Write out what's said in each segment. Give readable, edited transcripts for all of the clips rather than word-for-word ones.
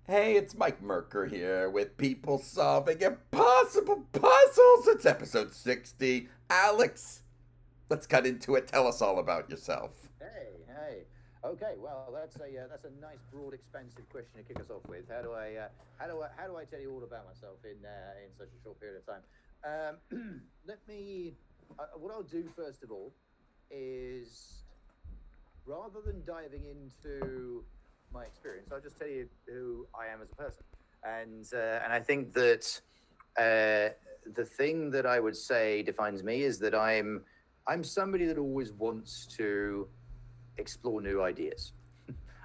Hey, it's Mike Merker here with People Solving Impossible Puzzles. It's episode 60. Alex, let's cut into it. Tell us all about yourself. Hey. Okay, well, that's a nice, broad, expansive question to kick us off with. How do I tell you all about myself in such a short period of time? Let me. What I'll do first of all is, rather than diving into my experience, I'll just tell you who I am as a person, and I think that the thing that I would say defines me is that I'm somebody that always wants to explore new ideas.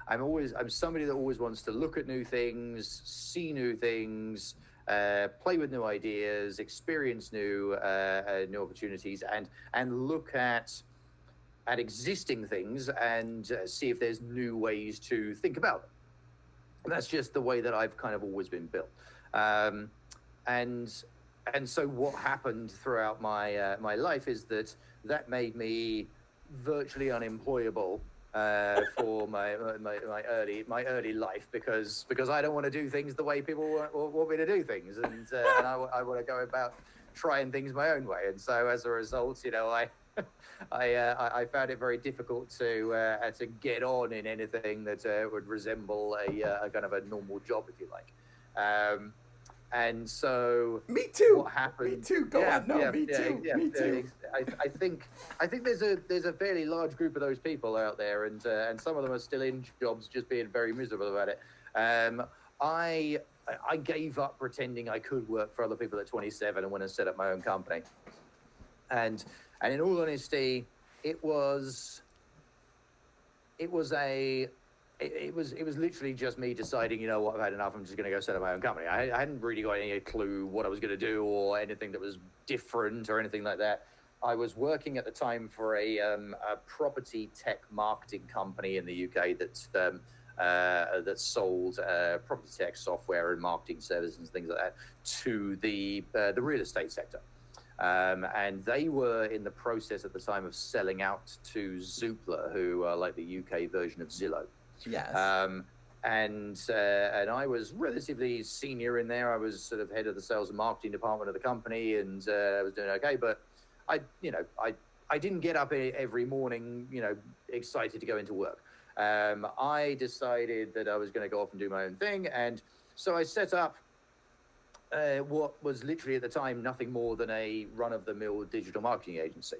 I'm somebody that always wants to look at new things, see new things, play with new ideas, experience new opportunities, and look at existing things and see if there's new ways to think about them. And that's just the way that I've kind of always been built. Um, and and so what happened throughout my life is that made me virtually unemployable for my early life because I don't want to do things the way people want me to do things, and I want to go about trying things my own way. And so as a result, I found it very difficult to get on in anything that would resemble a kind of a normal job, if you like. Um, and so Me too. what Me happened? too. Go on. No, me too. Me too. I think there's a fairly large group of those people out there, and some of them are still in jobs, just being very miserable about it. Um, I I gave up pretending I could work for other people at 27 and went and set up my own company. And and in all honesty, it was it was a it was literally just me deciding, what, I've had enough. I'm just going to go set up my own company. I hadn't really got any clue what I was going to do or anything that was different or anything like that. I was working at the time for a property tech marketing company in the UK that sold property tech software and marketing services and things like that to the real estate sector. And they were in the process at the time of selling out to Zoopla, who are like the UK version of Zillow. Yes. And I was relatively senior in there. I was sort of head of the sales and marketing department of the company, and I was doing okay. But I didn't get up every morning, excited to go into work. I decided that I was going to go off and do my own thing, and so I set up what was literally at the time nothing more than a run-of-the-mill digital marketing agency.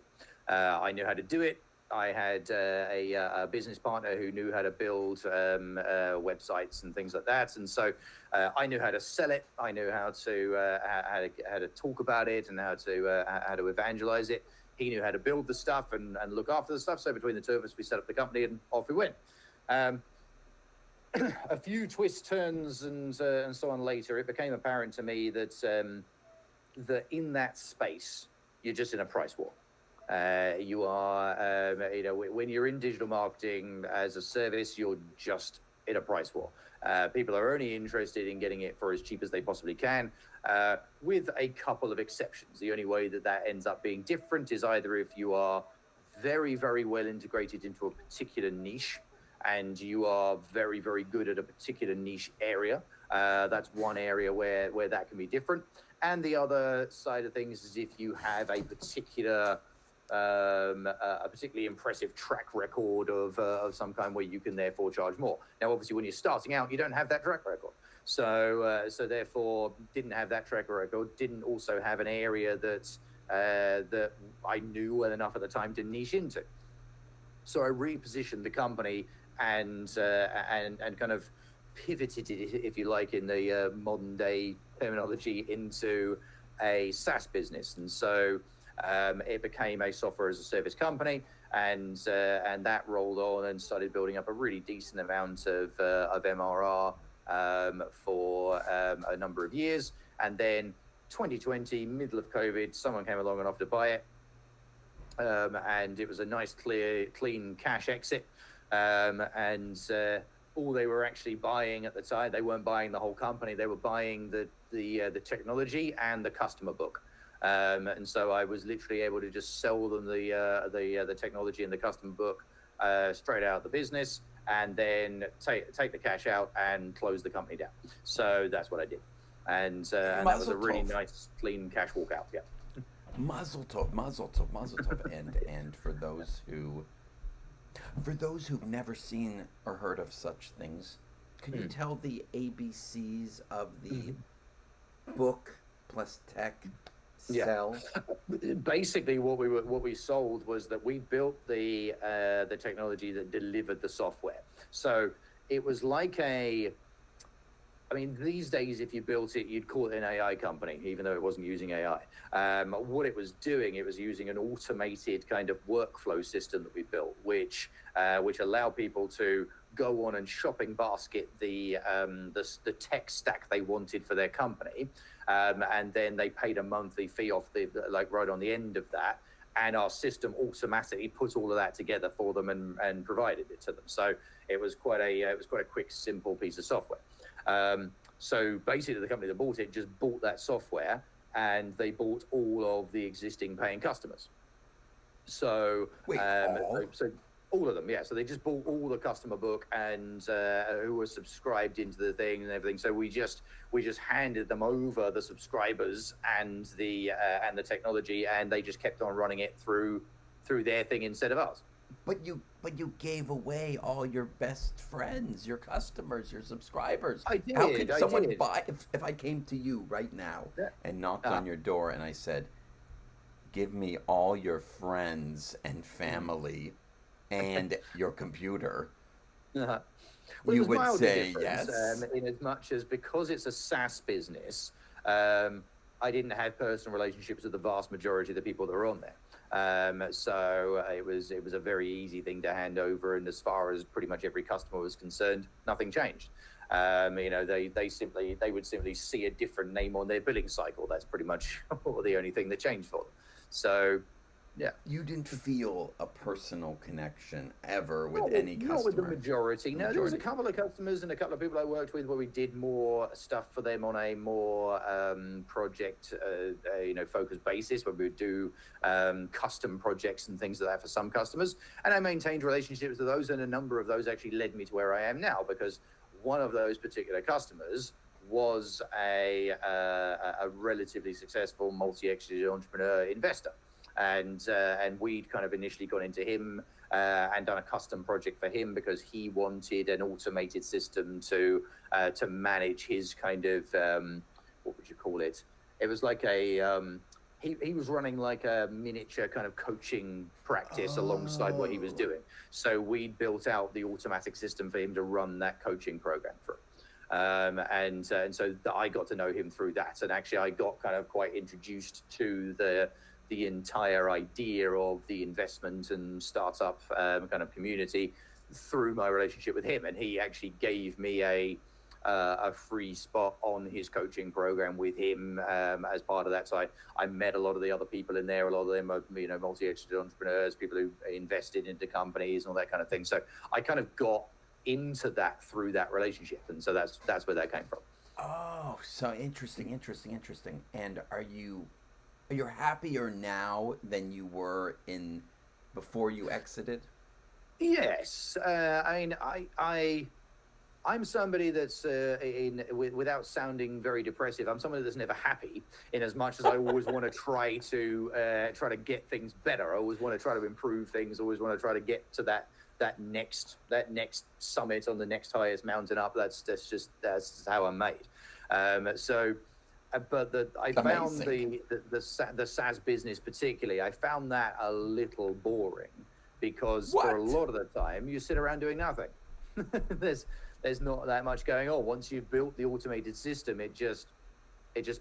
I knew how to do it. I had a business partner who knew how to build websites and things like that, and so I knew how to sell it. I knew how to talk about it and how to evangelize it. He knew how to build the stuff and look after the stuff. So between the two of us, we set up the company and off we went. Um, a few twists, turns, and so on later, it became apparent to me that in that space, you're just in a price war. You are, when you're in digital marketing as a service, you're just in a price war. People are only interested in getting it for as cheap as they possibly can, with a couple of exceptions. The only way that ends up being different is either if you are very, very well integrated into a particular niche and you are very, very good at a particular niche area. That's one area where that can be different. And the other side of things is if you have a particularly impressive track record of some kind where you can therefore charge more. Now, obviously, when you're starting out, you don't have that track record. So therefore, didn't have that track record, didn't also have an area that I knew well enough at the time to niche into. So I repositioned the company and kind of pivoted it, if you like, in the modern day terminology, into a SaaS business. And so it became a software as a service company, and that rolled on and started building up a really decent amount of MRR for a number of years. And then 2020, middle of COVID, someone came along and offered to buy it. And it was a nice, clean cash exit. And all they were actually buying at the time, they weren't buying the whole company. They were buying the technology and the customer book. And so I was literally able to just sell them the technology and the customer book straight out of the business. and then take the cash out and close the company down. So that's what I did, and that was a really nice, clean cash walkout. Yeah. Mazel tov, mazel tov, mazel tov. And for those who've never seen or heard of such things, can you tell the ABCs of the book plus tech sell? Basically, what we sold was that we built the technology that delivered the software. So it was like I mean, these days, if you built it, you'd call it an AI company, even though it wasn't using AI. What it was doing, it was using an automated kind of workflow system that we built, which allowed people to go on and shopping basket the tech stack they wanted for their company, and then they paid a monthly fee off right on the end of that, and our system automatically put all of that together for them and provided it to them. So it was quite a quick, simple piece of software. So basically, the company that bought it just bought that software, and they bought all of the existing paying customers. So so all of them, yeah. So they just bought all the customer book and who were subscribed into the thing and everything. So we just handed them over the subscribers and the technology, and they just kept on running it through their thing instead of ours. But you gave away all your best friends, your customers, your subscribers. I did. How could someone buy if I came to you right now and knocked on your door and I said, "Give me all your friends and family and your computer," Well, you would say yes? In as much as, because it's a SaaS business, I didn't have personal relationships with the vast majority of the people that were on there. So it was a very easy thing to hand over, and as far as pretty much every customer was concerned, nothing changed. They would simply see a different name on their billing cycle. That's pretty much the only thing that changed for them. So yeah. You didn't feel a personal connection ever with any customer? Not with the majority. No, there was a couple of customers and a couple of people I worked with where we did more stuff for them on a more project, focused basis, where we would do custom projects and things like that for some customers. And I maintained relationships with those, and a number of those actually led me to where I am now, because one of those particular customers was a relatively successful multi-exit entrepreneur investor. And we'd kind of initially gone into him and done a custom project for him because he wanted an automated system to manage his kind of what would you call it? It was like he was running like a miniature kind of coaching practice alongside what he was doing. So we built out the automatic system for him to run that coaching program through. And so I got to know him through that, and actually I got kind of quite introduced to the entire idea of the investment and startup kind of community through my relationship with him. And he actually gave me a free spot on his coaching program with him as part of that. So I met a lot of the other people in there. A lot of them are, multi-exit entrepreneurs, people who invested into companies and all that kind of thing. So I kind of got into that through that relationship. And so that's where that came from. Oh, so interesting. And are you happier now than you were before you exited? Yes. I'm somebody that's without sounding very depressive, I'm somebody that's never happy, in as much as I always want to try to get things better. I always want to try to improve things. I always want to try to get to that next summit on the next highest mountain up. That's how I'm made. But I found the SaaS business particularly, I found that a little boring, because for a lot of the time you sit around doing nothing. There's not that much going on. Once you've built the automated system, it just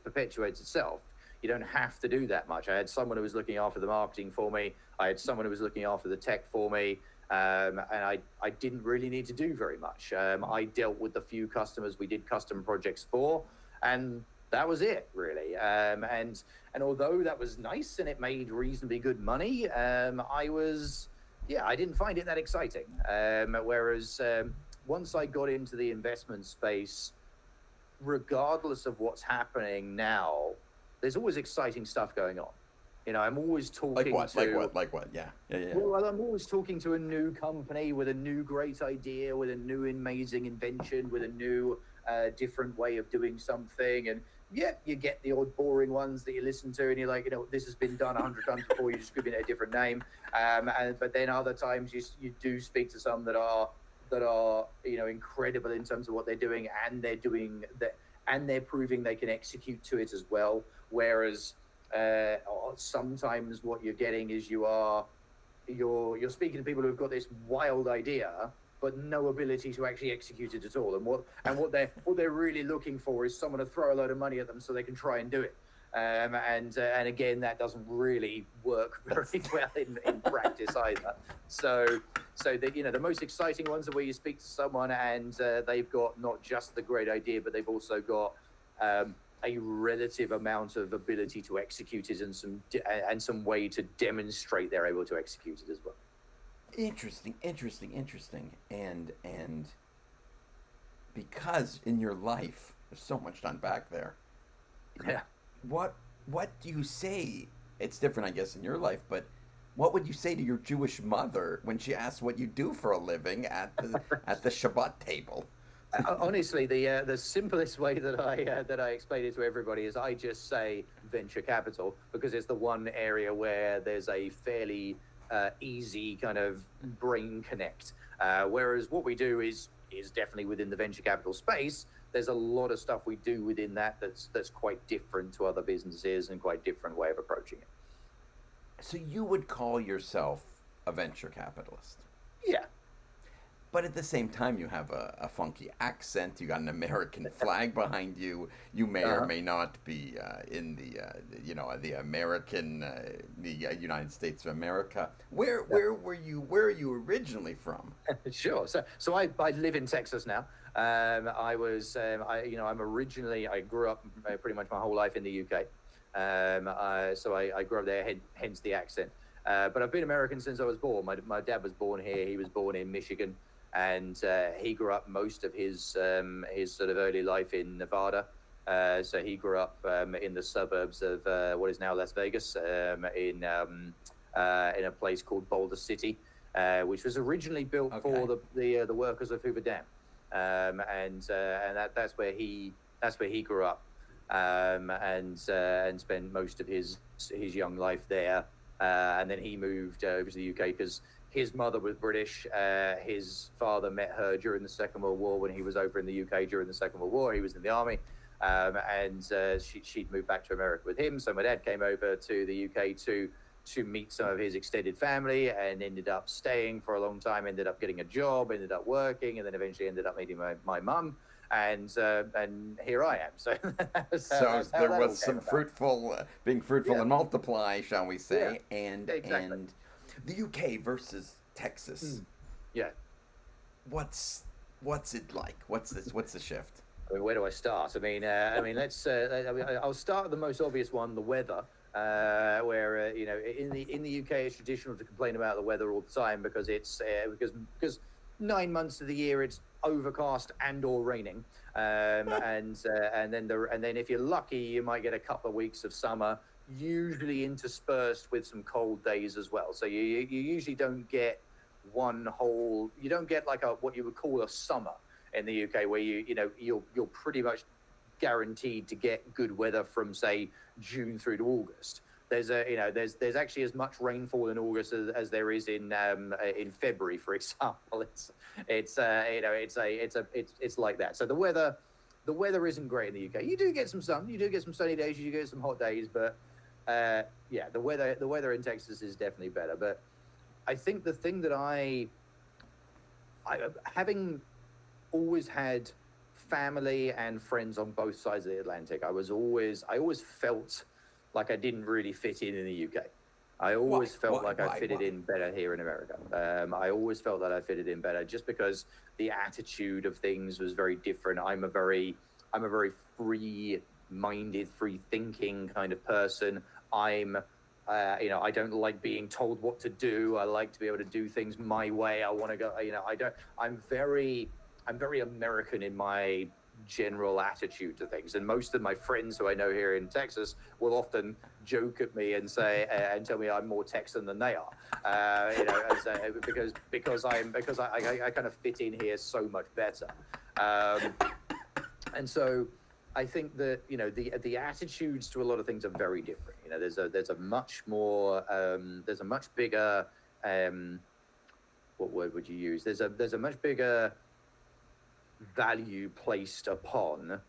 perpetuates itself. You don't have to do that much. I had someone who was looking after the marketing for me. I had someone who was looking after the tech for me. And I didn't really need to do very much. I dealt with the few customers we did custom projects for, and that was it, really. And although that was nice and it made reasonably good money, I didn't find it that exciting. Whereas once I got into the investment space, regardless of what's happening now, there's always exciting stuff going on. I'm always Like talking what? Like to. what? Like what? Yeah. Yeah. Yeah. Well, I'm always talking to a new company with a new great idea, with a new amazing invention, with a new different way of doing something. And yeah, you get the odd boring ones that you listen to, and you're like, this has been done 100 times before. You're just giving it a different name. But then other times you do speak to some that are incredible in terms of what they're doing, and they're doing that, and they're proving they can execute to it as well. Whereas sometimes what you're getting is you're speaking to people who've got this wild idea but no ability to actually execute it at all, and what they're really looking for is someone to throw a load of money at them so they can try and do it. And again, that doesn't really work very well in practice either. So the most exciting ones are where you speak to someone and they've got not just the great idea, but they've also got a relative amount of ability to execute it and some way to demonstrate they're able to execute it as well. Interesting. And because in your life there's so much done back there. Yeah. What do you say? It's different, I guess, in your life, but what would you say to your Jewish mother when she asks what you do for a living at the Shabbat table? Honestly, the simplest way that I explain it to everybody is I just say venture capital, because it's the one area where there's a fairly easy kind of brain connect. Whereas what we do is definitely within the venture capital space. There's a lot of stuff we do within that's quite different to other businesses and quite different way of approaching it. So you would call yourself a venture capitalist? Yeah. But at the same time, you have a funky accent. You got an American flag behind you. You may or may not be in the American, the United States of America. Where were you? Where are you originally from? Sure. So I live in Texas now. I grew up pretty much my whole life in the UK. So I grew up there, hence the accent. But I've been American since I was born. My dad was born here. He was born in Michigan. And he grew up most of his sort of early life in Nevada. So he grew up in the suburbs of what is now Las Vegas, in a place called Boulder City, which was originally built for the workers of Hoover Dam, and that's where he grew up, and spent most of his young life there, and then he moved over to the UK because his mother was British. His father met her during the Second World War when he was over in the UK during the Second World War. He was in the army, and she'd moved back to America with him. So my dad came over to the UK to meet some of his extended family, and ended up staying for a long time. Ended up getting a job, ended up working, and then eventually ended up meeting my mum. And here I am. So there was some being fruitful and multiply, shall we say? Yeah, and exactly. and the UK versus Texas. Yeah. What's it like? What's the shift? I mean, where do I start? I mean, let's. I'll start with the most obvious one: the weather. Where in the UK, it's traditional to complain about the weather all the time because it's because 9 months of the year it's overcast and or raining, and then if you're lucky, you might get a couple of weeks of summer, usually interspersed with some cold days as well. So you usually don't get you don't get like what you would call a summer in the UK, where you're pretty much guaranteed to get good weather from say June through to August. There's actually as much rainfall in August as there is in February, for example. It's like that. So the weather isn't great in the UK. You do get some sun, you do get some sunny days, you do get some hot days, but the weather in Texas is definitely better. But I think the thing that I having always had family and friends on both sides of the Atlantic, I always felt like I didn't really fit in the UK. I always felt like I fitted in better here in America. I always felt that I fitted in better just because the attitude of things was very different. I'm a very free-minded, free-thinking kind of person. I don't like being told what to do. I like to be able to do things my way. I want to go. I'm very American in my general attitude to things, and most of my friends who I know here in Texas will often joke at me and say and tell me I'm more Texan than they are. Because I kind of fit in here so much better. And so I think that the attitudes to a lot of things are very different. There's a much more there's a much bigger what word would you use? There's a much bigger value placed upon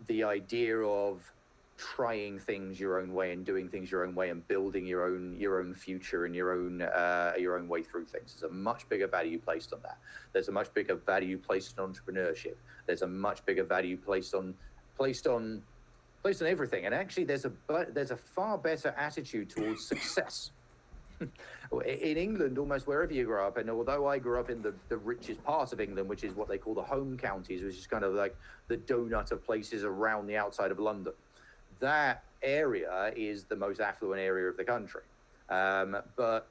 the idea of trying things your own way and doing things your own way and building your own future and your own way through things. There's a much bigger value placed on that. There's a much bigger value placed on entrepreneurship. There's a much bigger value placed on everything. And actually, there's a far better attitude towards success. In England, almost wherever you grow up, and although I grew up in the richest part of England, which is what they call the home counties, which is kind of like the donut of places around the outside of London, that area is the most affluent area of the country. But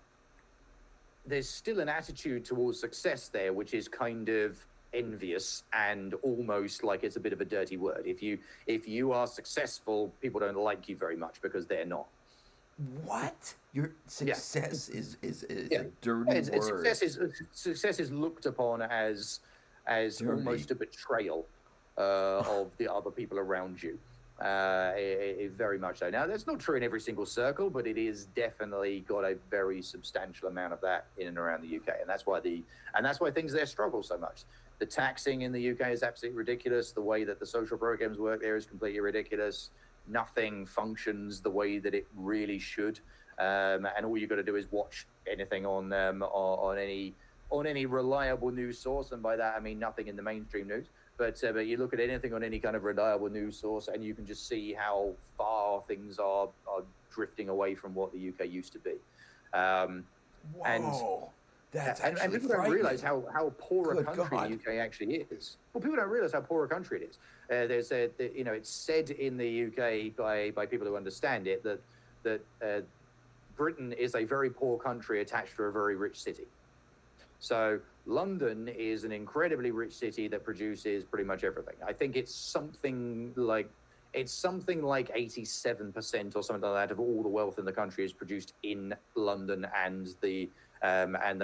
there's still an attitude towards success there, which is kind of envious and almost like it's a bit of a dirty word. If you are successful, people don't like you very much because they're not. What? Your success is a dirty word. Success is looked upon as almost a betrayal of the other people around you. Very much so. Now, that's not true in every single circle, but it is definitely got a very substantial amount of that in and around the UK, and that's why things there struggle so much. The taxing in the UK is absolutely ridiculous. The way that the social programs work there is completely ridiculous. Nothing functions the way that it really should, and all you've got to do is watch anything on any reliable news source, and by that I mean nothing in the mainstream news. But you look at anything on any kind of reliable news source, and you can just see how far things are drifting away from what the UK used to be. Whoa. That's and people don't realize how poor a country the UK actually is. Well, people don't realize how poor a country it is. It's said in the UK by people who understand it that Britain is a very poor country attached to a very rich city. So London is an incredibly rich city that produces pretty much everything. I think it's something like 87% or something like that of all the wealth in the country is produced in London, and the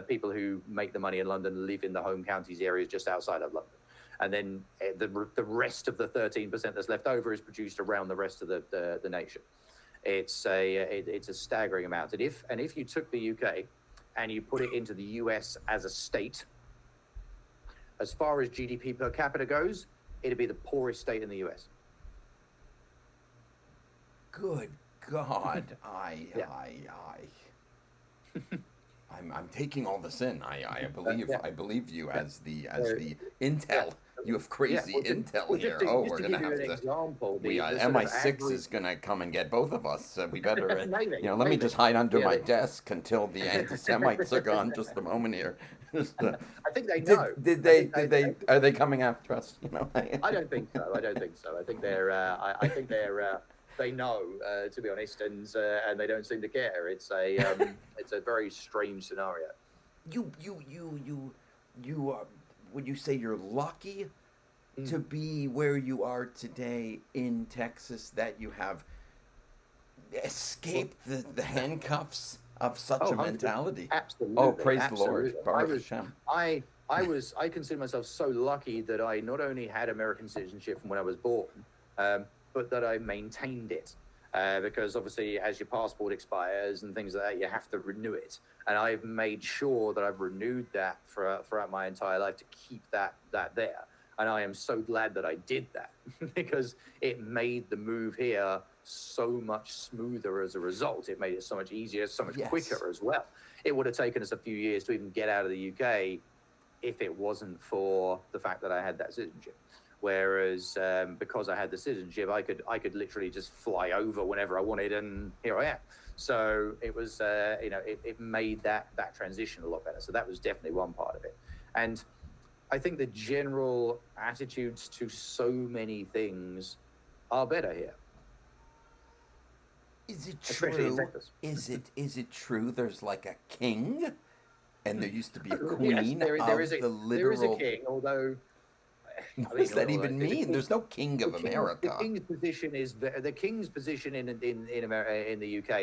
people who make the money in London live in the home counties areas just outside of London. And then the rest of the 13% that's left over is produced around the rest of the nation. It's a staggering amount. And if you took the UK and you put it into the US as a state, as far as GDP per capita goes, it'd be the poorest state in the US. Good God, I'm taking all this in. I believe you as the intel. You have crazy intel here. We're gonna have to. Example, MI6 is gonna come and get both of us. We better. Let me just hide under my desk until the anti-Semites are gone. Just a moment here. I think they know. Are they coming after us? I don't think so. I think they're. They know, to be honest, and they don't seem to care. It's a very strange scenario. You would you say you're lucky to be where you are today in Texas, that you have escaped the handcuffs of such a mentality? Absolutely. Oh, praise absolutely. the Lord. Baruch Hashem. I consider myself so lucky that I not only had American citizenship from when I was born, but that I maintained it. Because obviously, as your passport expires and things like that, you have to renew it. And I've made sure that I've renewed that throughout my entire life to keep that there. And I am so glad that I did that because it made the move here so much smoother as a result. It made it so much easier, so much quicker as well. It would have taken us a few years to even get out of the UK if it wasn't for the fact that I had that citizenship. Whereas because I had the citizenship, I could literally just fly over whenever I wanted, and here I am. So it was, it made that transition a lot better. So that was definitely one part of it. And I think the general attitudes to so many things are better here. Is it true? Is it true? There's like a king, and there used to be a queen. Yes, there is a king, although What I mean, does that even mean? There's no king of the America. king's position is the king's position in America, in the UK,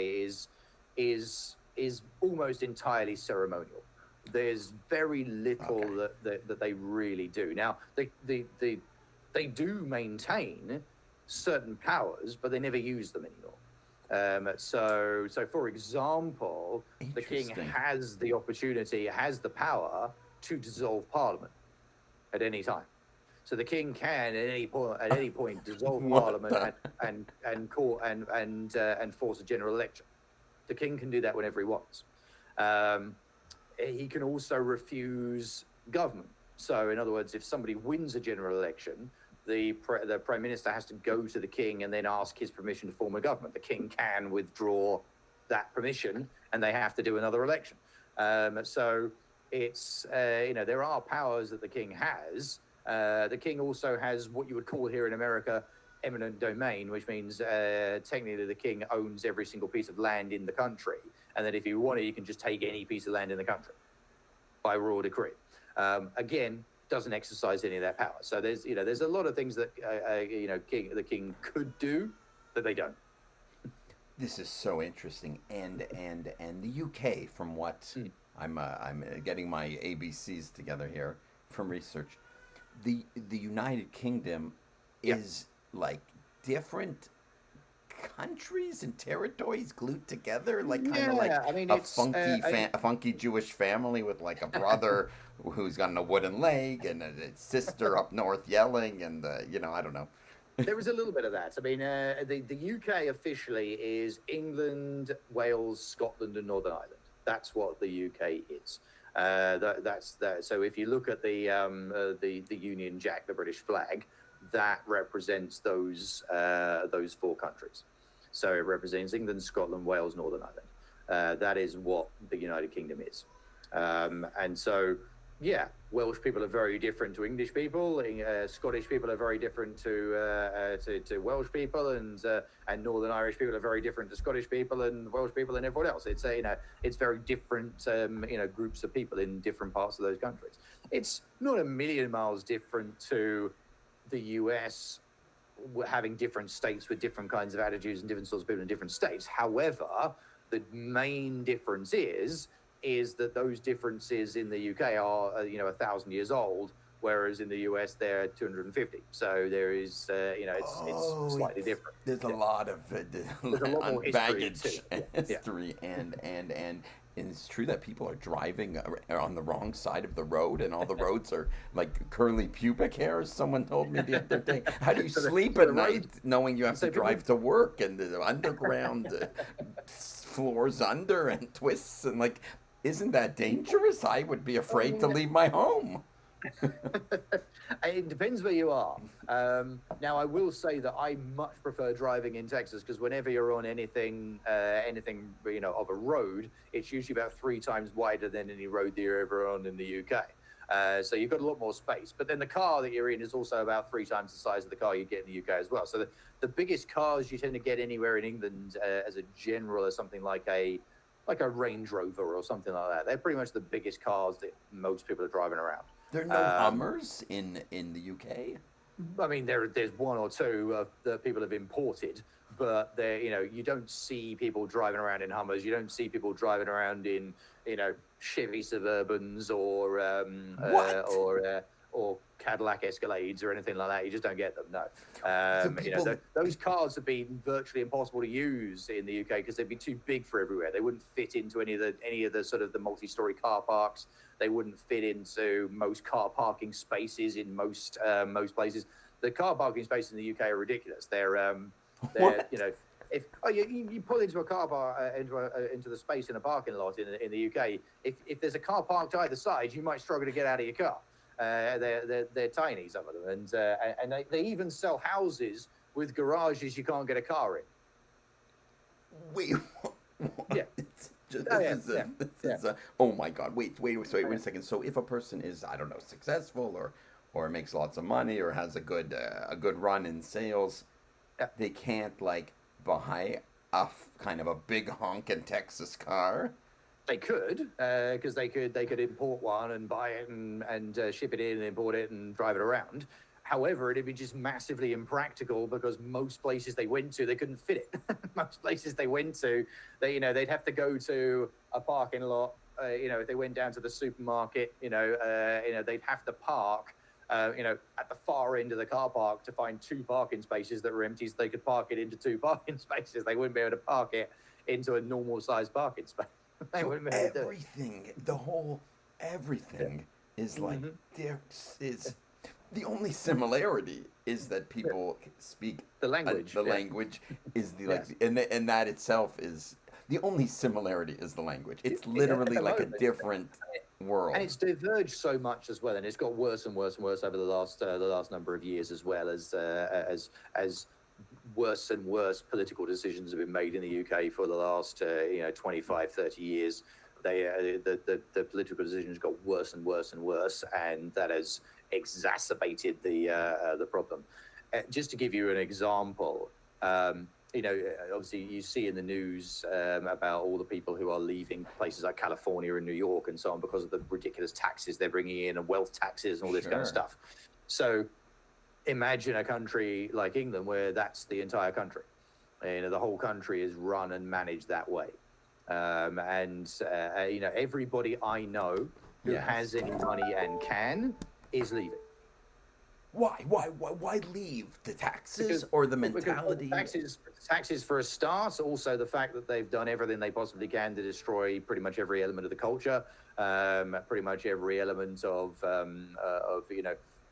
is almost entirely ceremonial. There's very little Okay. that they really do. Now they do maintain certain powers, but they never use them anymore. So for example, the king Interesting. has the opportunity, has the power to dissolve Parliament at any time. So the king can at any point dissolve What Parliament the? and call and force a general election. The king can do that whenever he wants. Um, he can also refuse government. So, in other words, if somebody wins a general election, the prime minister has to go to the king and then ask his permission to form a government. The king can withdraw that permission, and they have to do another election. So it's there are powers that the king has. The king also has what you would call here in America eminent domain, which means technically the king owns every single piece of land in the country, and that if you want it, you can just take any piece of land in the country by royal decree. Again, doesn't exercise any of that power. So there's a lot of things that the king could do that they don't. This is so interesting, and the UK, from what I'm getting my ABCs together here from research, the United Kingdom is like different countries and territories glued together, like kind of like I mean a it's funky a funky Jewish family with like a brother who's got a wooden leg and a sister up north yelling, and I don't know. there is a little bit of that. I mean, the UK officially is England, Wales, Scotland, and Northern Ireland. That's what the UK is. That's that. So if you look at the Union Jack, the British flag, that represents those four countries. So it represents England, Scotland, Wales, Northern Ireland. That is what the United Kingdom is. And so, yeah, Welsh people are very different to English people. Scottish people are very different to Welsh people, and Northern Irish people are very different to Scottish people and Welsh people and everyone else. It's it's very different groups of people in different parts of those countries. It's not a million miles different to the US having different states with different kinds of attitudes and different sorts of people in different states. However, the main difference is that those differences in the UK are 1,000 years old, whereas in the US they're 250. So there is it's slightly different. There's a lot of There's a lot more history baggage too. and history, and it's true that people are driving on the wrong side of the road, and all the roads are like curly pubic hairs. Someone told me the other day. How do you sleep at night knowing you have to drive to work and the underground floors under and twists and like? Isn't that dangerous? I would be afraid to leave my home. It depends where you are. Now, I will say that I much prefer driving in Texas because whenever you're on anything of a road, it's usually about 3 times wider than any road that you're ever on in the UK. So you've got a lot more space. But then the car that you're in is also about 3 times the size of the car you get in the UK as well. So the biggest cars you tend to get anywhere in England, as a general, are something like a Range Rover or something like that. They're pretty much the biggest cars that most people are driving around. There are no Hummers in the UK. I mean, there's one or two that people have imported, but you don't see people driving around in Hummers. You don't see people driving around in Chevy Suburbans or Cadillac Escalades or anything like that. You just don't get them. No, those cars have been virtually impossible to use in the UK because they'd be too big for everywhere. They wouldn't fit into any of the sort of the multi-story car parks. They wouldn't fit into most car parking spaces in most places. The car parking spaces in the UK are ridiculous. They're if you pull into a car park into the space in a parking lot in the UK, if there's a car parked either side, you might struggle to get out of your car. They're tiny, some of them, and they even sell houses with garages you can't get a car in. Wait, yeah. Oh my God! Wait a second. So if a person is, I don't know, successful or makes lots of money or has a good run in sales, they can't like buy kind of a big honkin' Texas car. They could, because they could import one and buy it and ship it in and import it and drive it around. However, it'd be just massively impractical because most places they went to, they couldn't fit it. Most places they went to, they'd have to go to a parking lot. If they went down to the supermarket, they'd have to park, at the far end of the car park to find 2 parking spaces that were empty, so they could park it into 2 parking spaces. They wouldn't be able to park it into a normal sized parking space. They wouldn't be able to do it. Everything, the whole everything is like there is. The only similarity is that people speak The language. the language is and that itself is the only similarity is the language. It's literally like a different world. And it's diverged so much as well, and it's got worse and worse and worse over the last number of years, as well as worse and worse political decisions have been made in the UK for the last 25, 30 years. The political decisions got worse and worse and worse, and that has exacerbated the problem. Just to give you an example, obviously you see in the news about all the people who are leaving places like California and New York and so on because of the ridiculous taxes they're bringing in and wealth taxes and all this kind of stuff. So imagine a country like England where that's the entire country. The whole country is run and managed that way. Everybody I know who has any money and can is leaving. Why leave? The taxes or the mentality? Taxes for a start. Also, the fact that they've done everything they possibly can to destroy pretty much every element of the culture, pretty much every element of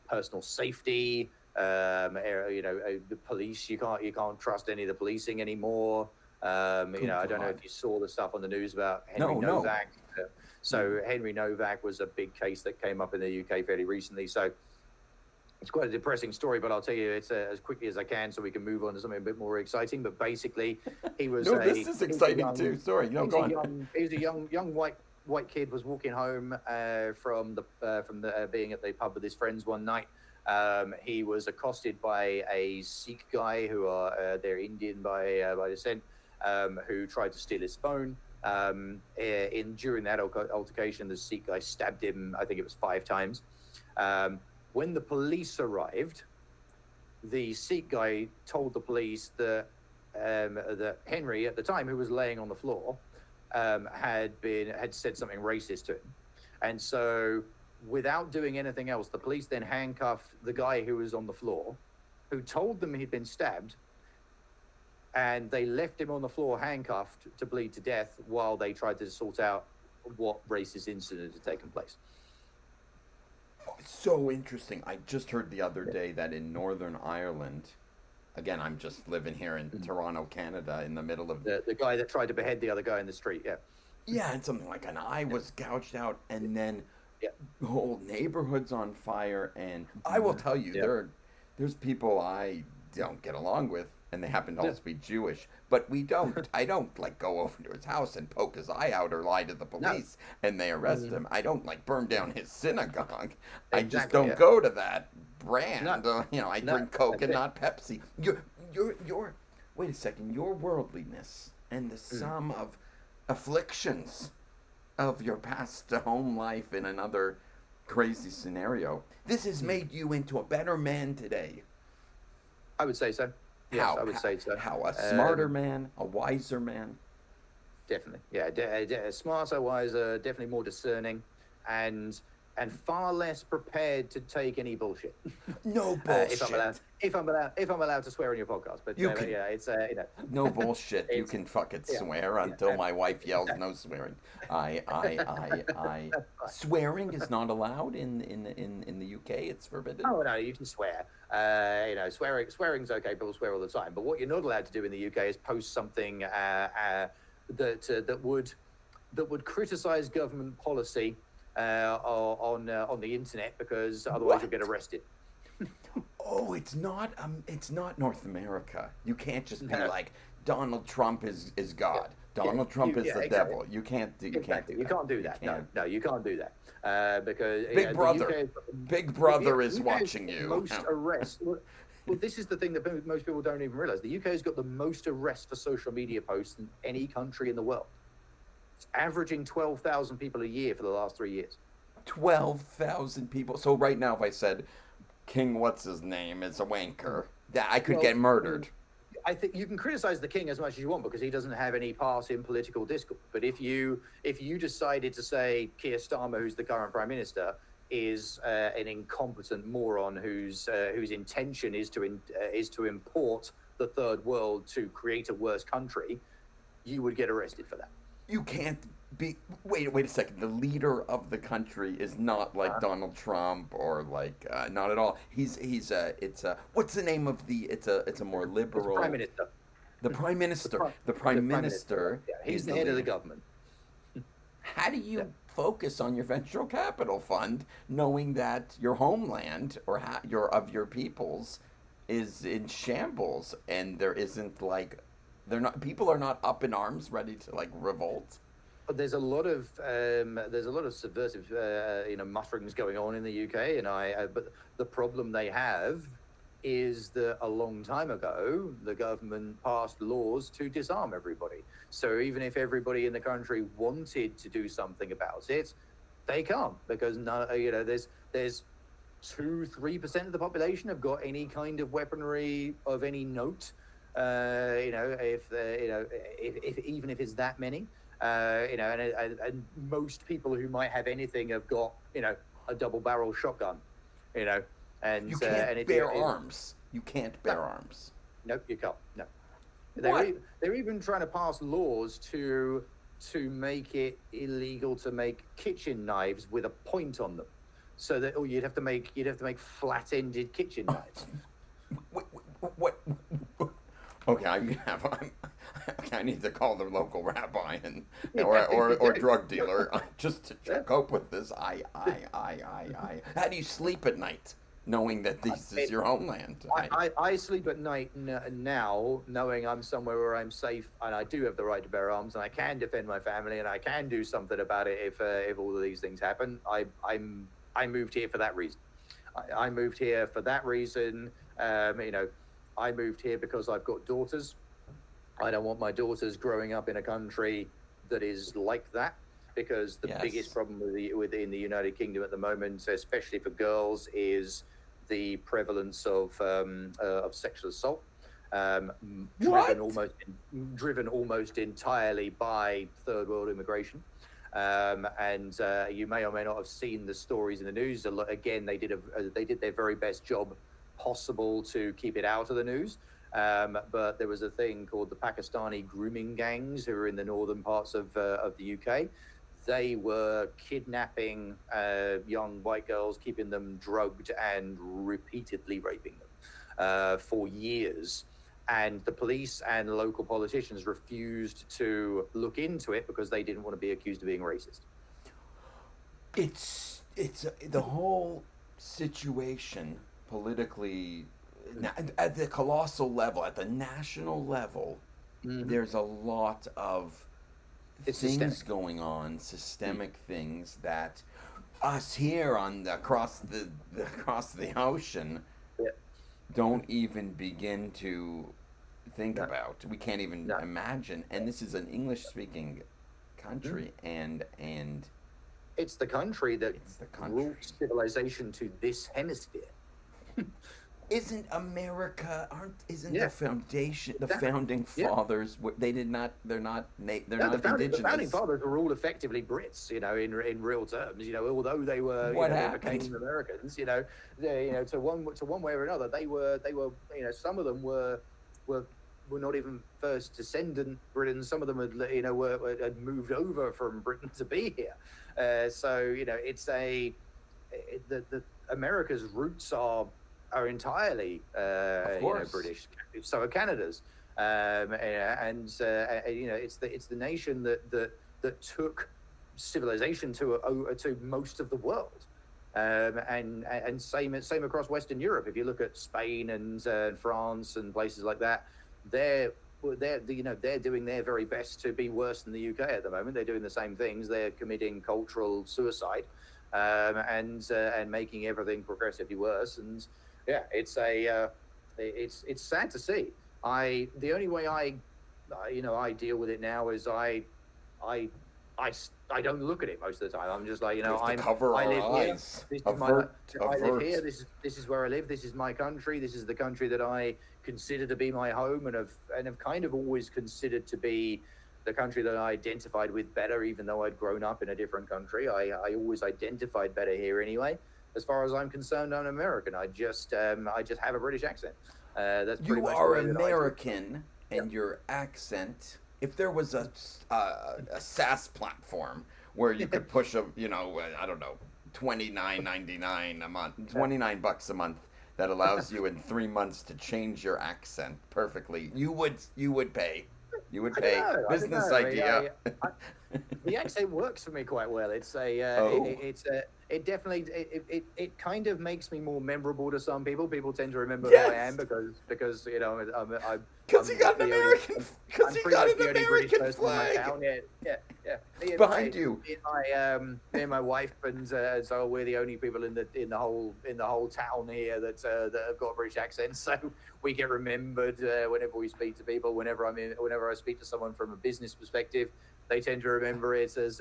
personal safety. The police. You can't trust any of the policing anymore. I don't know if you saw the stuff on the news about Henry Novak. So Henry Novak was a big case that came up in the UK fairly recently. So it's quite a depressing story, but I'll tell you it's as quickly as I can so we can move on to something a bit more exciting. But basically, he was. This is exciting too. Sorry, go on. He was a young white kid was walking home from being at the pub with his friends one night. He was accosted by a Sikh guy who are they're Indian by descent, who tried to steal his phone. During that altercation, the Sikh guy stabbed him. I think it was 5 times. When the police arrived, the Sikh guy told the police that Henry, at the time, who was laying on the floor, had said something racist to him, and so without doing anything else, the police then handcuffed the guy who was on the floor, who told them he'd been stabbed, and they left him on the floor handcuffed to bleed to death while they tried to sort out what racist incident had taken place. So interesting. I just heard the other day that in Northern Ireland, again, I'm just living here in Toronto, Canada, in the middle of the guy that tried to behead the other guy in the street. Yeah, and something like an eye was gouged out, and then the whole neighborhood's on fire. And I will tell you, there's people I don't get along with, and they happen to also be Jewish. But I don't like go over to his house and poke his eye out or lie to the police and they arrest him. I don't like burn down his synagogue. I just don't go to that brand. I drink Coke and not Pepsi. Your wait a second, your worldliness and the sum of afflictions of your past home life in another crazy scenario. This has made you into a better man today. I would say so. Yes, I would say so. How? A smarter man? A wiser man? Definitely. Yeah, smarter, wiser, definitely more discerning, and far less prepared to take any bullshit. No bullshit. If I'm allowed to swear on your podcast, but it's no bullshit. You can fucking swear until my wife yells no swearing. I swearing is not allowed in the UK. It's forbidden. Oh no, you can swear. Swearing's okay. People swear all the time. But what you're not allowed to do in the UK is post something that would criticize government policy on the internet, because otherwise you'll get arrested. Oh, it's not North America. You can't just be like Donald Trump is God. Donald Trump is the devil. You can't do that. You can't do that. No, you can't do that. Because Big Brother is watching you. Most arrests. Well, this is the thing that most people don't even realize. The UK has got the most arrests for social media posts than any country in the world. It's averaging 12,000 people a year for the last 3 years. 12,000 people. So right now, if I said, King, what's his name, is a wanker. That I could Well, get murdered. I think you can criticize the king as much as you want because he doesn't have any part in political discourse. But if you decided to say Keir Starmer, who's the current prime minister, is an incompetent moron whose intention is to import the third world to create a worse country, you would get arrested for that. You can't be. Wait a second. The leader of the country is not like Donald Trump or like not at all. He's it's a what's the name of the? It's a more liberal. Prime minister. The prime minister. The prime minister. Yeah, he's the head leader. of the government. How do you focus on your venture capital fund, knowing that your homeland or your peoples is in shambles, and there isn't like people are not up in arms, ready to like revolt? But there's a lot of subversive mutterings going on in the UK, and but the problem they have is that a long time ago the government passed laws to disarm everybody. So even if everybody in the country wanted to do something about it, they can't, because there's 2-3% of the population have got any kind of weaponry of any note. If even if it's that many, and most people who might have anything have got a double-barrel shotgun, and you can't and bear arms. You can't bear arms. No, you can't. No. What? They're even trying to pass laws to make it illegal to make kitchen knives with a point on them, so that you'd have to make flat-ended kitchen knives. What? Okay, I need to call the local rabbi or drug dealer just to cope with this. How do you sleep at night knowing that this is your homeland? I sleep at night now knowing I'm somewhere where I'm safe and I do have the right to bear arms and I can defend my family and I can do something about it if all of these things happen. I moved here for that reason. I moved here for that reason. I moved here because I've got daughters. I don't want my daughters growing up in a country that is like that, because the biggest problem within the United Kingdom at the moment, especially for girls, is the prevalence of sexual assault, driven almost entirely by third world immigration. And you may or may not have seen the stories in the news. Again, they did their very best job possible to keep it out of the news, but there was a thing called the Pakistani grooming gangs who are in the northern parts of the UK. They were kidnapping young white girls, keeping them drugged and repeatedly raping them for years, and the police and local politicians refused to look into it because they didn't want to be accused of being racist. It's the whole situation politically, at the colossal level, at the national level, there's a lot of things systemic. Going on, systemic things that us here across the ocean don't even begin to think about. We can't even imagine. And this is an English-speaking country, and it's the country that brought civilization to this hemisphere. Isn't America? The foundation? The founding fathers? They did not. They're not indigenous. The founding fathers were all effectively Brits. In real terms. Although they were they became Americans. To one way or another, they were. Some of them were not even first descendant Britons. Some of them had moved over from Britain to be here. The America's roots are entirely British. So are Canada's, it's the nation that took civilization to most of the world, and same across Western Europe. If you look at Spain and France and places like that, they're doing their very best to be worse than the UK at the moment. They're doing the same things. They're committing cultural suicide, and making everything progressively worse. And it's sad to see. The only way I deal with it now is I I don't look at it most of the time. I'm just like, We have to cover I our live here. eyes. This is Avert. I live here. This is where I live. This is my country. This is the country that I consider to be my home, and have kind of always considered to be the country that I identified with better, even though I'd grown up in a different country. I always identified better here anyway. As far as I'm concerned, I'm American. I just have a British accent. That's pretty You much are the way that American, and your accent. If there was a SaaS platform where you could push a, I don't know, $29.99 a month, $29 a month, that allows you in 3 months to change your accent perfectly, you would pay. You would pay. Business idea. The accent works for me quite well. It's it definitely it kind of makes me more memorable to some people. People tend to remember who I am because because you got an American flag. Yeah. Behind you. Me and my wife and so we're the only people in the whole town here that have got British accents. So we get remembered whenever we speak to people. Whenever I speak to someone from a business perspective, they tend to remember it as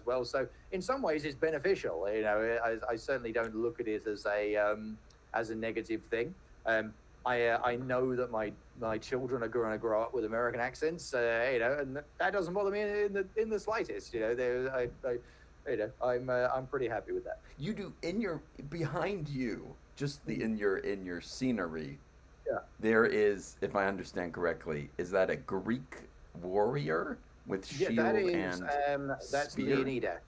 well. So in some ways, it's beneficial. I certainly don't look at it as a negative thing. I know that my children are going to grow up with American accents, and that doesn't bother me in the slightest. I'm pretty happy with that. You do behind you, just in your scenery. Yeah. There is, if I understand correctly, is that a Greek warrior with shield that's spear? Leonidas.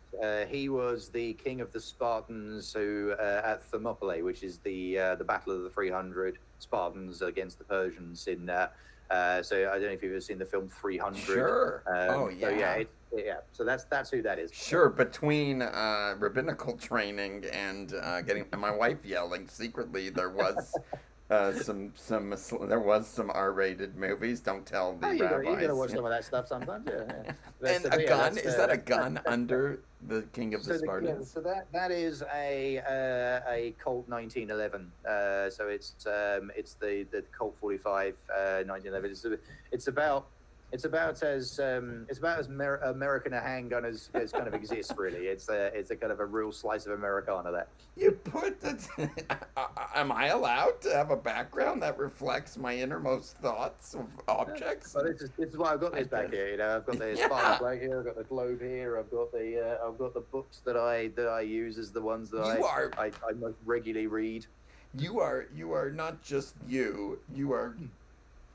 He was the king of the Spartans who at Thermopylae, which is the Battle of the 300 Spartans against the Persians in. So I don't know if you've ever seen the film 300. Sure. Oh yeah. So So that's who that is. Sure. Between rabbinical training and getting my wife yelling secretly, there was. There was some R-rated movies. Don't tell the rabbis. You gotta watch some of that stuff sometimes. Yeah. And a gun? Is that a gun under the king of the Spartans? So that is a Colt 1911. So it's the Colt 45 1911. It's about as American a handgun as kind of exists, really. It's a kind of a real slice of Americana there. You put am I allowed to have a background that reflects my innermost thoughts of objects? Well, this is why I've got this back here. I've got the Spartan flag here. I've got the globe here. I've got the books that I use as the ones that I most regularly read. You are not just you. You are.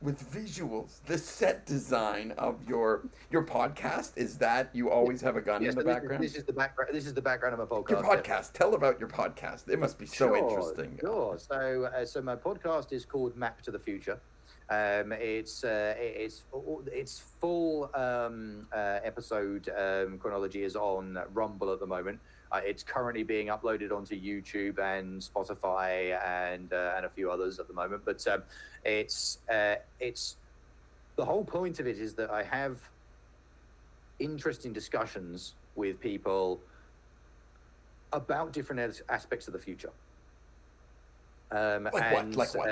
With visuals, the set design of your podcast, is that you always have a gun in the background? This is the background. This is the background of my podcast. Your podcast. Tell about your podcast. It must be so interesting. Sure. So my podcast is called Map to the Future. Its full episode chronology is on Rumble at the moment. It's currently being uploaded onto YouTube and Spotify and a few others at the moment. But it's the whole point of it is that I have interesting discussions with people about different aspects of the future. Like what?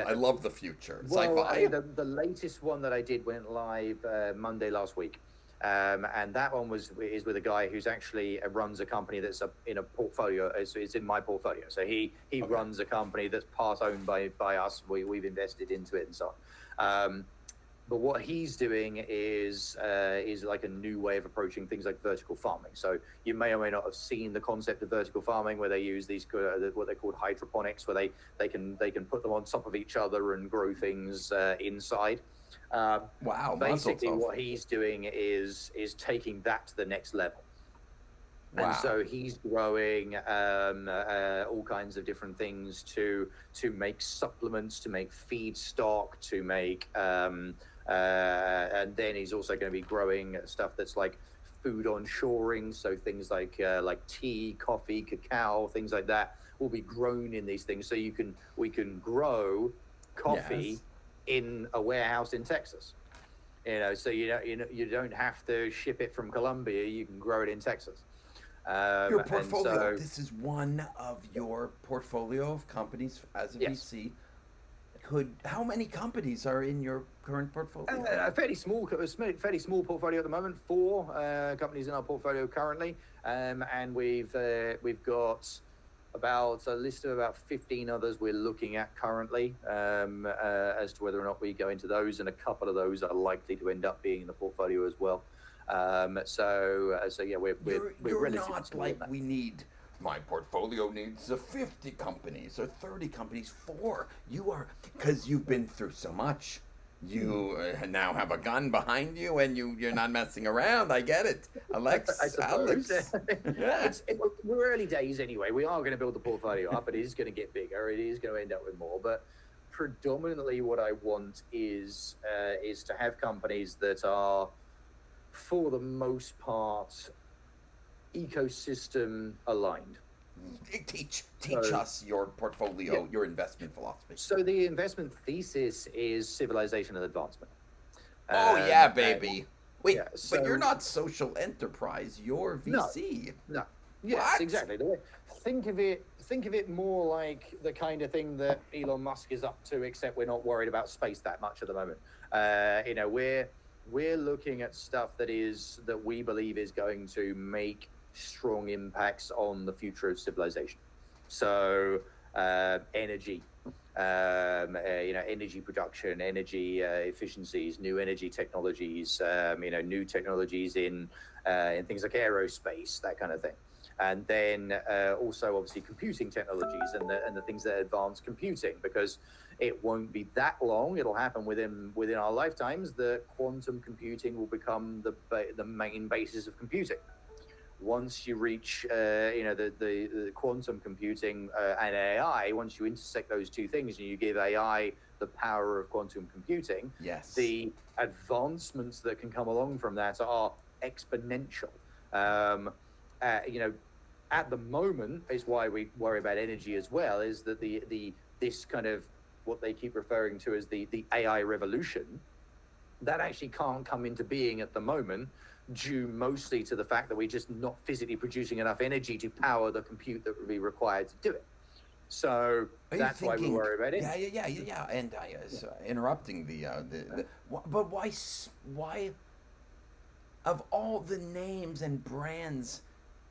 I love the future. Sci-fi? The latest one that I did went live Monday last week. And that one is with a guy who's actually runs a company that's in a portfolio. It's in my portfolio. So he runs a company that's part owned by us. We've invested into it and so on. But what he's doing is like a new way of approaching things like vertical farming. So you may or may not have seen the concept of vertical farming, where they use these what they call hydroponics, where they can put them on top of each other and grow things inside. Wow! Basically, what he's doing is taking that to the next level. Wow. And so he's growing all kinds of different things to make supplements, to make feedstock, to make and then he's also going to be growing stuff that's like food onshoring. So things like tea, coffee, cacao, things like that will be grown in these things. So we can grow coffee in a warehouse in Texas. So you don't have to ship it from Colombia. You can grow it in Texas. Your portfolio. This is one of your portfolio of companies as a VC. How many companies are in your current portfolio? A fairly small portfolio at the moment. Four companies in our portfolio currently, and we've got about a list of about 15 others we're looking at currently, as to whether or not we go into those, and a couple of those are likely to end up being in the portfolio as well. So yeah, we're You're relatively not small like on that. we need. My portfolio needs 50 companies or 30 companies. Four. You are because you've been through so much. You now have a gun behind you, and you're not messing around. I get it, I suppose. Alex. Yeah. We're early days anyway. We are going to build the portfolio up. It is going to get bigger. It is going to end up with more. But predominantly, what I want is to have companies that are, for the most part, ecosystem aligned. Teach So, us your portfolio, your investment philosophy. so the investment thesis is civilization and advancement. Oh yeah, And baby. Wait, yeah, but you're so not social enterprise. You're no, VC. no. Yes, What? exactly. Think of it more like the kind of thing that Elon Musk is up to, except we're not worried about space that much at the moment. We're looking at stuff that we believe is going to make strong impacts on the future of civilization. So energy, energy production, energy efficiencies, new energy technologies, new technologies in things like aerospace, that kind of thing. And then also obviously computing technologies and the things that advance computing, because it won't be that long. It'll happen within our lifetimes that quantum computing will become the main basis of computing. Once you reach the quantum computing and AI, once you intersect those two things and you give AI the power of quantum computing, Yes. the advancements that can come along from that are exponential. At the moment, is why we worry about energy as well, is that this kind of what they keep referring to as the AI revolution, that actually can't come into being at the moment, due mostly to the fact that we're just not physically producing enough energy to power the compute that would be required to do it. So that's why we worry about it. Yeah. And interrupting but why of all the names and brands,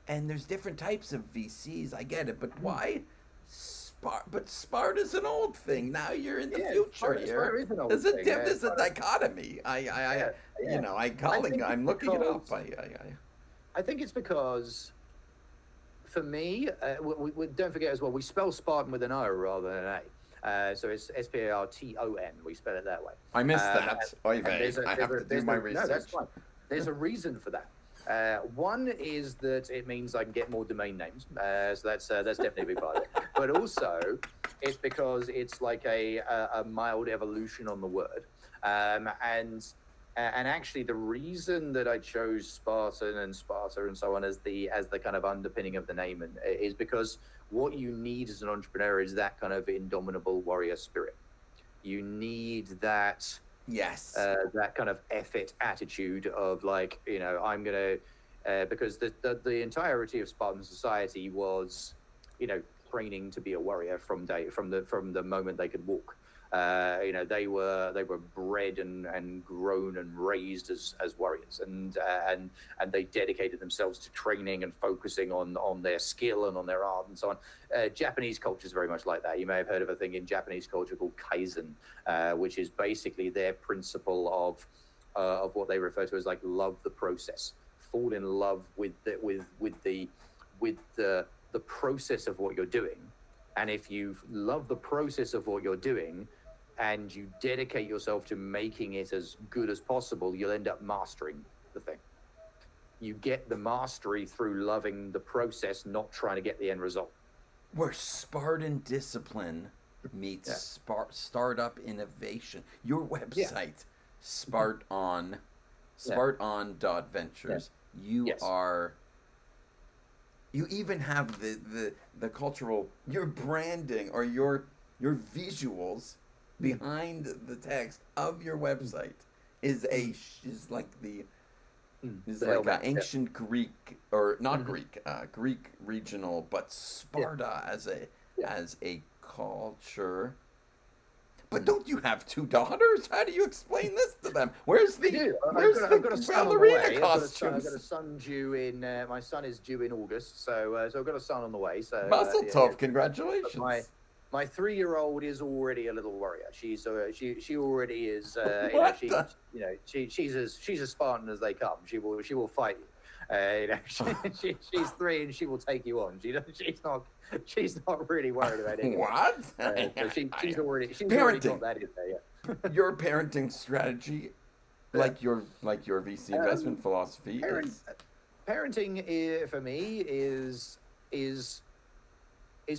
and there's different types of VCs. I get it, but why? But Sparta's an old thing. Now you're in the future Sparta here. is an old There's a thing. there's a dichotomy. I'm looking it up. I think it's because, for me, we don't forget as well, we spell Spartan with an O rather than an A. So it's Sparton. We spell it that way. I missed that. I have to do my research. No, that's fine. There's a reason for that. One is that it means I can get more domain names, so that's definitely a big part of it. But also, it's because it's like a mild evolution on the word, and actually the reason that I chose Spartan and Sparta and so on as the kind of underpinning of the name is because what you need as an entrepreneur is that kind of indomitable warrior spirit. You need that. Yes. That kind of effort attitude of like, I'm gonna because the entirety of Spartan society was, training to be a warrior from the moment they could walk. They were bred and grown and raised as warriors, and they dedicated themselves to training and focusing on their skill and on their art and so on. Japanese culture is very much like that. You may have heard of a thing in Japanese culture called kaizen, which is basically their principle of what they refer to as like love the process, fall in love with the process of what you're doing. And if you love the process of what you're doing and you dedicate yourself to making it as good as possible, you'll end up mastering the thing. You get the mastery through loving the process, not trying to get the end result. Where Spartan discipline meets startup innovation. Your website, Sparton, Sparton.ventures. You even have the cultural, your branding or your visuals behind the text of your website is like an ancient Greek, or not Greek, Greek regional, but Sparta as a culture. But don't you have two daughters? How do you explain this to them? Where's I the do. where's I've got the a son on the ballerina way. I've got a costumes? son due in. My son is due in August, so I've got a son on the way. So Mazel yeah. tov! But my Congratulations. my 3-year-old is already a little warrior. She already is. What the? She's as Spartan as they come. She will fight you. She's 3 and she will take you on. She's not really worried about anything. What? So she's already Parenting. got that in there. Yeah. Your parenting strategy, like your VC investment philosophy, Parent, is parenting for me is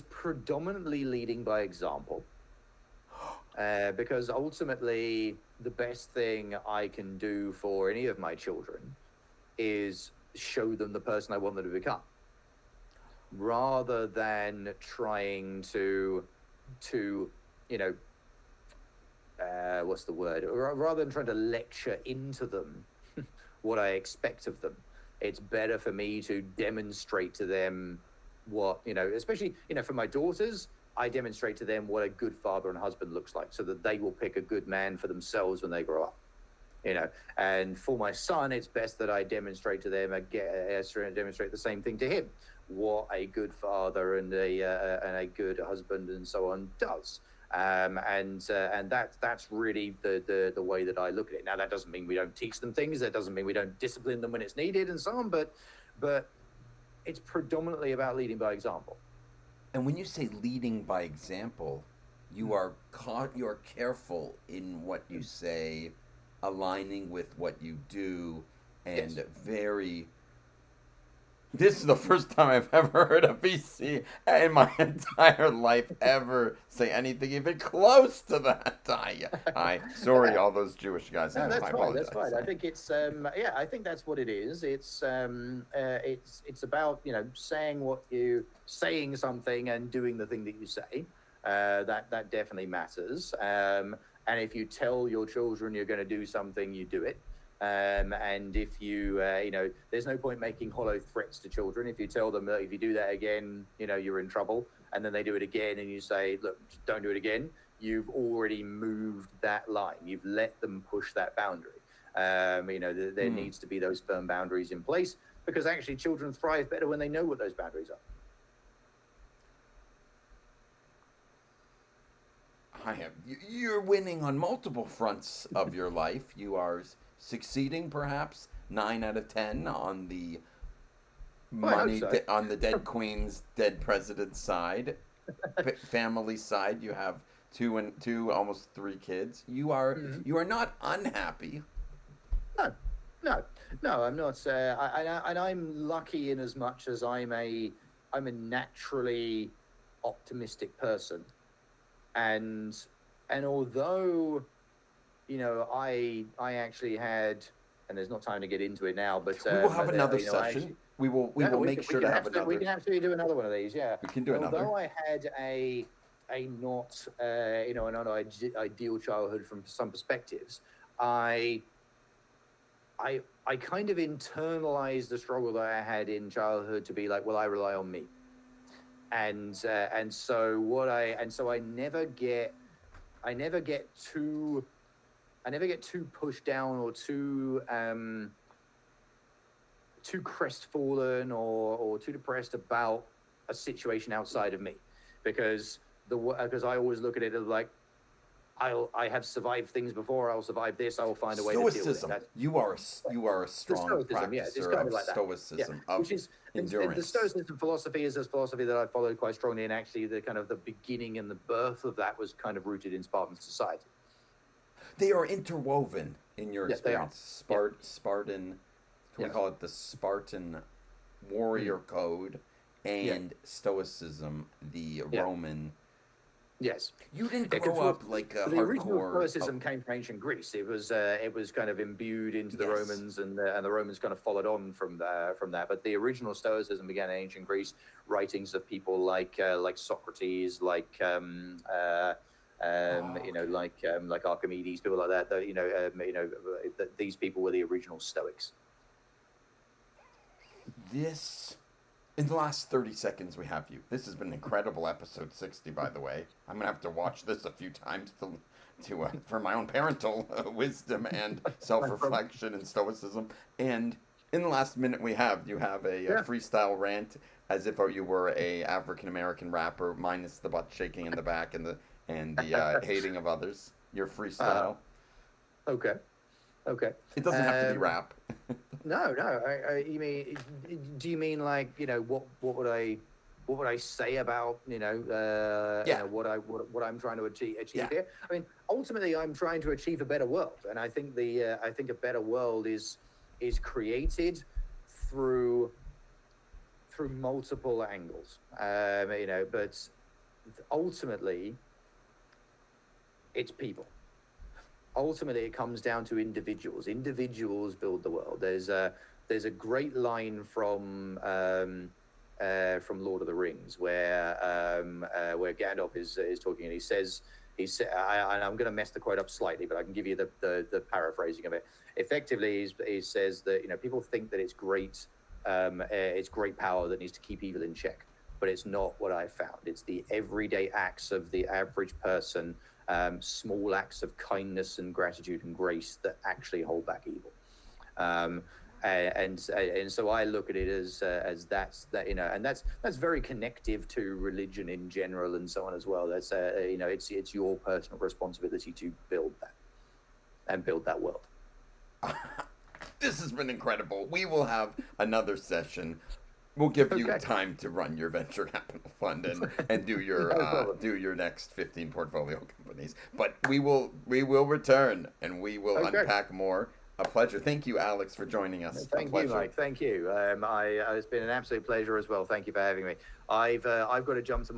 predominantly leading by example, because ultimately the best thing I can do for any of my children is show them the person I want them to become, rather than trying to what's the word? Rather than trying to lecture into them what I expect of them. It's better for me to demonstrate to them what, especially, for my daughters, I demonstrate to them what a good father and husband looks like, so that they will pick a good man for themselves when they grow up. And for my son, it's best that I demonstrate to them, demonstrate the same thing to him, what a good father and a good husband and so on does. And that's really the way that I look at it. Now, that doesn't mean we don't teach them things. That doesn't mean we don't discipline them when it's needed and so on. But it's predominantly about leading by example. and when you say leading by example, you are careful in what you say, aligning with what you do, and Yes. very. This is the first time I've ever heard a VC in my entire life ever say anything even close to that. I sorry, all those Jewish guys. No, I know, that's I fine. That's apologize. fine. I think it's I think that's what it is. It's about saying something and doing the thing that you say. That definitely matters. And if you tell your children you're going to do something, you do it. And if there's no point making hollow threats to children. If you tell them that if you do that again, you're in trouble, and then they do it again, and you say, look, don't do it again, you've already moved that line. You've let them push that boundary. There needs to be those firm boundaries in place, because actually children thrive better when they know what those boundaries are. You're winning on multiple fronts of your life. You are succeeding, perhaps 9 out of 10 on the money so. on the dead queen's dead president's side. Family side, you have two, almost 3 kids. You are not unhappy. No, I'm not. And I'm lucky in as much as I'm a naturally optimistic person. And although, I actually had, and there's not time to get into it now, but We will have another session. We will make sure to have another. We can absolutely do another one of these. Yeah, we can do another. Although I had a not an ideal childhood from some perspectives, I kind of internalized the struggle that I had in childhood to be like, well, I rely on me. And so I never get too pushed down or too crestfallen or too depressed about a situation outside of me, because I always look at it as like, I have survived things before. I'll survive this. I will find a way to deal with it. You are a strong practicer of like stoicism, of endurance. The stoicism philosophy is a philosophy that I followed quite strongly, and actually the kind of the beginning and the birth of that was kind of rooted in Spartan society. They are interwoven in your experience. They are. Spartan, we call it the Spartan warrior code, and Stoicism, the Roman. Yes, you didn't grow up like a the hardcore. original Stoicism came from ancient Greece. It was kind of imbued into the Romans, and the Romans kind of followed on from that. But the original Stoicism began in ancient Greece. Writings of people like Socrates, like Archimedes, people like that. These people were the original Stoics. In the last 30 seconds we have you. This has been an incredible episode 60, by the way. I'm going to have to watch this a few times for my own parental wisdom and self-reflection and stoicism. And in the last minute you have a freestyle rant as if you were a African American rapper, minus the butt shaking in the back and the hating of others. Your freestyle. Okay. Okay. It doesn't have to be rap. No. You mean? Do you mean like what would I say about what I'm trying to achieve here? I mean, ultimately, I'm trying to achieve a better world, and I think a better world is created through multiple angles. But ultimately, it's people. Ultimately, it comes down to individuals. Individuals build the world. There's a great line from Lord of the Rings where Gandalf is talking, and he says, and I'm going to mess the quote up slightly, but I can give you the paraphrasing of it. Effectively, he says that people think that it's great power that needs to keep evil in check, but it's not what I found. It's the everyday acts of the average person. Small acts of kindness and gratitude and grace that actually hold back evil, and so I look at it as and that's very connective to religion in general and so on as well. That's it's your personal responsibility to build that and build that world. This has been incredible. We will have another session. We'll give you time to run your venture capital fund and do your next 15 portfolio companies. But we will return and we will unpack more. A pleasure. Thank you, Alex, for joining us. Thank you, Mike. Thank you. It's been an absolute pleasure as well. Thank you for having me. I've got to jump to